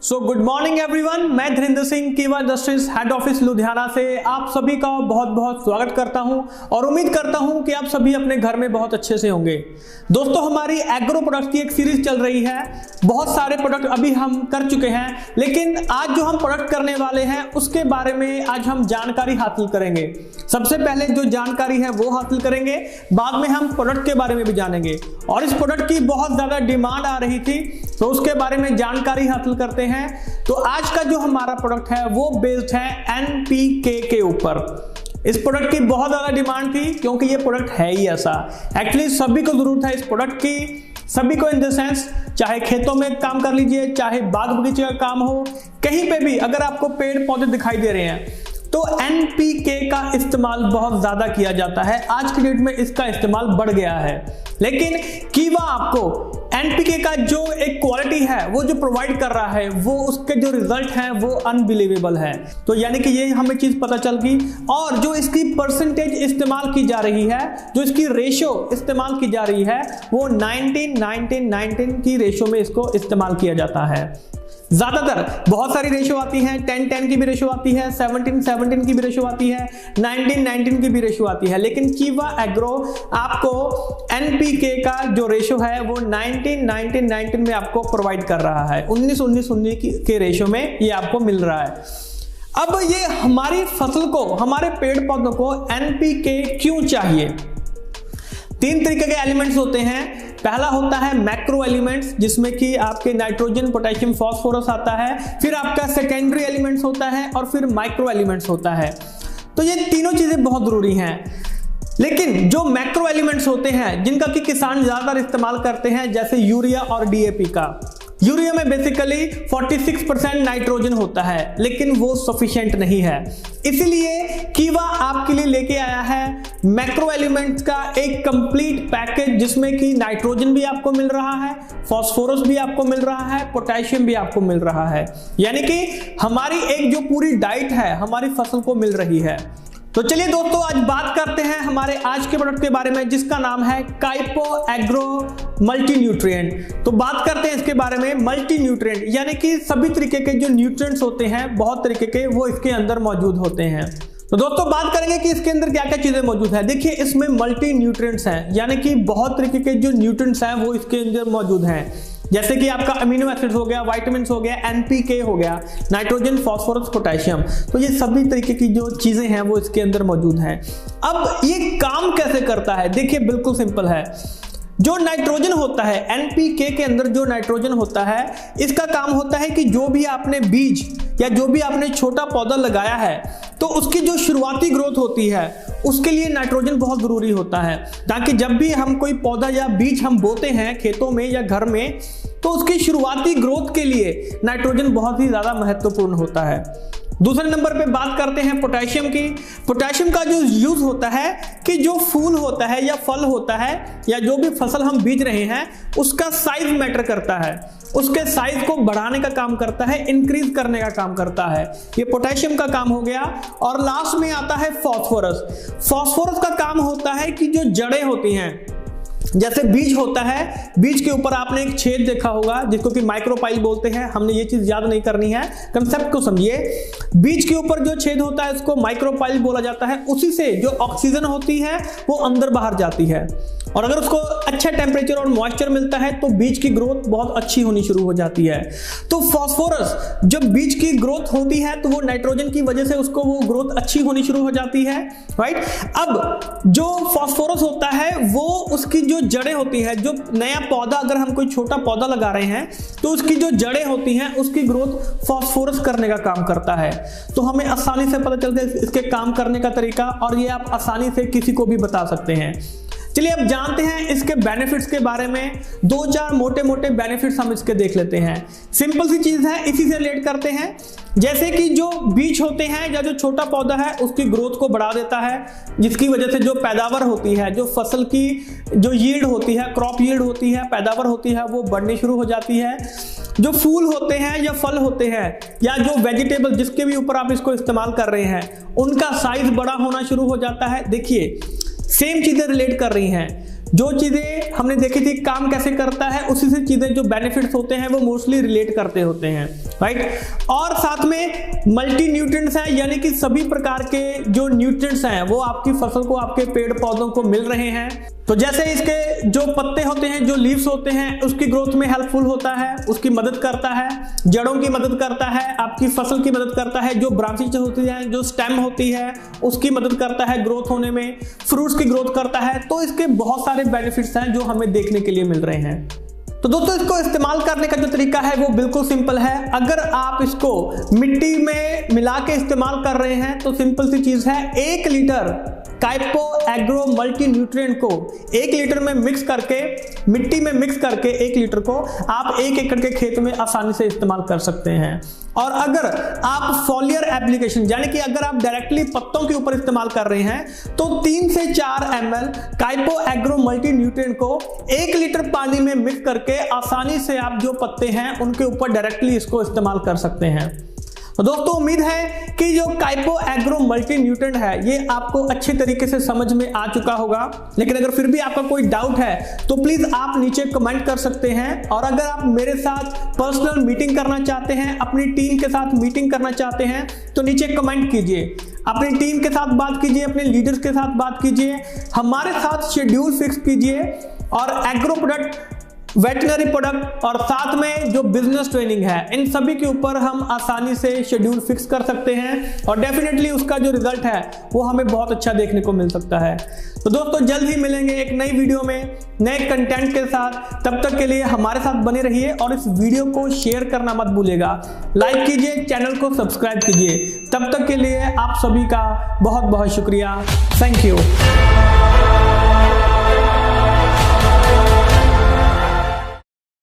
Good morning everyone, मैं धीरेन्द्र सिंह कीवा industries head office Ludhiana से आप सभी का बहुत बहुत स्वागत करता हूं और उम्मीद करता हूं कि आप सभी अपने घर में बहुत अच्छे से होंगे। दोस्तों, हमारी एग्रो प्रोडक्ट की एक सीरीज चल रही है। बहुत सारे प्रोडक्ट अभी हम कर चुके हैं, लेकिन आज जो हम प्रोडक्ट करने वाले हैं उसके बारे में आज हम जानकारी हासिल करेंगे। सबसे पहले जो जानकारी है वो हासिल करेंगे, बाद में हम प्रोडक्ट के बारे में भी जानेंगे और इस प्रोडक्ट की बहुत ज्यादा डिमांड आ रही थी तो उसके बारे में जानकारी हासिल करते हैं। तो आज का जो हमारा प्रोडक्ट है वो बेस्ड है एनपीके के ऊपर। इस प्रोडक्ट की बहुत ज्यादा डिमांड थी क्योंकि ये प्रोडक्ट है ही ऐसा। एक्चुअली सभी को जरूरत है इस प्रोडक्ट की, सभी को इन द सेंस, चाहे खेतों में काम कर लीजिए, चाहे बाग बगीचे का काम हो, कहीं पे भी अगर आपको पेड़ पौधे दिखाई दे रहे हैं तो एनपीके का इस्तेमाल बहुत ज्यादा किया जाता है। आज की डेट में इसका इस्तेमाल बढ़ गया है, लेकिन कीवा आपको एनपीके का जो एक क्वालिटी है वो जो प्रोवाइड कर रहा है, वो उसके जो रिजल्ट हैं वो अनबिलीवेबल है। तो यानी कि ये हमें चीज पता चल गई। और जो इसकी परसेंटेज इस्तेमाल की जा रही है, जो इसकी रेशो इस्तेमाल की जा रही है, वो 19-19-19 की रेशो में इसको इस्तेमाल किया जाता है। ज्यादातर बहुत सारी रेशो आती है, 10-10 की भी रेशो आती है, 17-17 की भी रेशो आती है, 19-19 की भी रेशो आती है, लेकिन कीवा एग्रो आपको एनपीके का जो रेशो है वो 19-19 में आपको प्रोवाइड कर रहा है। 19-19 के रेशो में ये आपको मिल रहा है। अब ये हमारी फसल को, हमारे पेड़ पौधों को एनपीके क्यों चाहिए? 3 तरीके के एलिमेंट्स होते हैं। पहला होता है मैक्रो एलिमेंट्स, जिसमें कि आपके नाइट्रोजन, पोटेशियम, फास्फोरस आता है। फिर आपका सेकेंडरी एलिमेंट्स होता है और फिर माइक्रो एलिमेंट्स होता है। तो ये तीनों चीजें बहुत जरूरी हैं। लेकिन जो मैक्रो एलिमेंट्स होते हैं जिनका कि किसान ज्यादातर इस्तेमाल करते हैं, जैसे यूरिया और डीएपी का। यूरिया में बेसिकली 46% नाइट्रोजन होता है, लेकिन वो सफिशिएंट नहीं है। इसीलिए कीवा आपके लिए लेके आया है मैक्रो एलिमेंट्स का एक कंप्लीट पैकेज, जिसमें कि नाइट्रोजन भी आपको मिल रहा है, फास्फोरस भी आपको मिल रहा है, पोटेशियम भी आपको मिल रहा है। यानी कि हमारी एक जो पूरी डाइट है हमारी फसल को मिल रही है। तो चलिए दोस्तों, आज बात करते हैं हमारे आज के प्रोडक्ट के बारे में, जिसका नाम है काइपो एग्रो मल्टी न्यूट्रिएंट। तो बात करते हैं इसके बारे में। मल्टी न्यूट्रिएंट यानी कि सभी तरीके के जो न्यूट्रिएंट्स होते हैं, बहुत तरीके के, वो इसके अंदर मौजूद होते हैं। तो दोस्तों, बात करेंगे कि इसके अंदर क्या क्या चीजें मौजूद है। देखिए, इसमें मल्टी न्यूट्रिएंट्स हैं, यानी कि बहुत तरीके के जो न्यूट्रिएंट्स हैं वो इसके अंदर मौजूद हैं। जैसे कि आपका अमीनो एसिड्स हो गया, विटामिन्स हो गया, एनपीके हो गया, नाइट्रोजन, फास्फोरस, पोटेशियम। तो ये सभी तरीके की जो चीजें हैं वो इसके अंदर मौजूद हैं। अब ये काम कैसे करता है? देखिए, बिल्कुल सिंपल है। जो नाइट्रोजन होता है एनपीके के अंदर, जो नाइट्रोजन होता है, इसका काम होता है कि जो भी आपने बीज या जो भी आपने छोटा पौधा लगाया है, तो उसकी जो शुरुआती ग्रोथ होती है उसके लिए नाइट्रोजन बहुत जरूरी होता है, ताकि जब भी हम कोई पौधा या बीज हम बोते हैं खेतों में या घर में, तो उसकी शुरुआती ग्रोथ के लिए नाइट्रोजन बहुत ही ज्यादा महत्वपूर्ण होता है। दूसरे नंबर पे बात करते हैं पोटेशियम की। पोटेशियम का जो यूज होता है कि जो फूल होता है या फल होता है या जो भी फसल हम बीज रहे हैं, उसका साइज मैटर करता है, उसके साइज को बढ़ाने का काम करता है, इंक्रीज करने का काम करता है। ये पोटेशियम का काम हो गया। और लास्ट में आता है फास्फोरस। फास्फोरस का काम होता है कि जो जड़ें होती हैं, जैसे बीज होता है, बीज के ऊपर आपने एक छेद देखा होगा जिसको कि माइक्रोपाइल बोलते हैं। हमने ये चीज याद नहीं करनी है, कंसेप्ट को समझिए। बीज के ऊपर जो छेद होता है उसको माइक्रोपाइल बोला जाता है। उसी से जो ऑक्सीजन होती है वो अंदर बाहर जाती है, और अगर उसको अच्छा टेम्परेचर और मॉइस्चर मिलता है तो बीज की ग्रोथ बहुत अच्छी होनी शुरू हो जाती है। तो फास्फोरस, जब बीज की ग्रोथ होती है तो वो नाइट्रोजन की वजह से उसको वो ग्रोथ अच्छी होनी शुरू हो जाती है, राइट। अब जो फास्फोरस होता है वो उसकी जो जड़ें होती है, जो नया पौधा, अगर हम कोई छोटा पौधा लगा रहे हैं तो उसकी जो जड़ें होती हैं उसकी ग्रोथ फास्फोरस करने का काम करता है। तो हमें आसानी से पता चलता है इसके काम करने का तरीका, और ये आप आसानी से किसी को भी बता सकते हैं। चलिए अब जानते हैं इसके बेनिफिट्स के बारे में। 2-4 मोटे मोटे बेनिफिट्स हम इसके देख लेते हैं। सिंपल सी चीज है, इसी से रिलेट करते हैं। जैसे कि जो बीज होते हैं या जो छोटा पौधा है उसकी ग्रोथ को बढ़ा देता है, जिसकी वजह से जो पैदावार होती है, जो फसल की जो यील्ड होती है, क्रॉप यील्ड होती है, पैदावार होती है, वो बढ़नी शुरू हो जाती है। जो फूल होते हैं या फल होते हैं या जो वेजिटेबल जिसके भी ऊपर आप इसको इस्तेमाल कर रहे हैं, उनका साइज बड़ा होना शुरू हो जाता है। देखिए, सेम चीजें रिलेट कर रही हैं। जो चीजें हमने देखी थी काम कैसे करता है, उसी से चीजें जो बेनिफिट्स होते हैं वो मोस्टली रिलेट करते होते हैं। राइट। और साथ में मल्टी न्यूट्रिएंट्स हैं, यानी कि सभी प्रकार के जो न्यूट्रिएंट्स हैं वो आपकी फसल को, आपके पेड़ पौधों को मिल रहे हैं। तो जैसे इसके जो पत्ते होते हैं, जो लीव्स होते हैं, उसकी ग्रोथ में हेल्पफुल होता है, उसकी मदद करता है, जड़ों की मदद करता है, आपकी फसल की मदद करता है, जो ब्रांचेज होती है, जो स्टेम होती है उसकी मदद करता है ग्रोथ होने में, फ्रूट्स की ग्रोथ करता है। तो इसके बहुत सारे बेनिफिट्स हैं जो हमें देखने के लिए मिल रहे हैं। तो दोस्तों इसको इस्तेमाल करने का जो तरीका है वो बिल्कुल सिंपल है। अगर आप इसको मिट्टी में मिला के इस्तेमाल कर रहे हैं तो सिंपल सी चीज है, 1 लीटर काइपो एग्रो मल्टी न्यूट्रिएंट को 1 लीटर में मिक्स करके, मिट्टी में मिक्स करके 1 लीटर को आप 1 एकड़ के खेत में आसानी से इस्तेमाल कर सकते हैं। और अगर आप फॉलियर एप्लीकेशन, यानी कि अगर आप डायरेक्टली पत्तों के ऊपर इस्तेमाल कर रहे हैं तो 3 से 4 ml काइपो एग्रो मल्टी न्यूट्रिएंट को 1 लीटर पानी में मिक्स करके आसानी से आप जो पत्ते हैं उनके ऊपर डायरेक्टली इसको इस्तेमाल कर सकते हैं। तो दोस्तों उम्मीद है कि जो काइपो एग्रो मल्टी न्यूट्रिएंट है ये आपको अच्छे तरीके से समझ में आ चुका होगा। लेकिन अगर फिर भी आपका कोई डाउट है तो प्लीज आप नीचे कमेंट कर सकते हैं। और अगर आप मेरे साथ पर्सनल मीटिंग करना चाहते हैं, अपनी टीम के साथ मीटिंग करना चाहते हैं तो नीचे कमेंट कीजिए, अपनी टीम के साथ बात कीजिए, अपने लीडर्स के साथ बात कीजिए, हमारे साथ शेड्यूल फिक्स कीजिए और एग्रो प्रोडक्ट, वेटनरी प्रोडक्ट और साथ में जो बिजनेस ट्रेनिंग है, इन सभी के ऊपर हम आसानी से शेड्यूल फिक्स कर सकते हैं और डेफिनेटली उसका जो रिजल्ट है वो हमें बहुत अच्छा देखने को मिल सकता है। तो दोस्तों जल्द ही मिलेंगे एक नई वीडियो में नए कंटेंट के साथ। तब तक के लिए हमारे साथ बने रहिए और इस वीडियो को शेयर करना मत भूलिएगा, लाइक कीजिए, चैनल को सब्सक्राइब कीजिए। तब तक के लिए आप सभी का बहुत बहुत शुक्रिया। Thank you.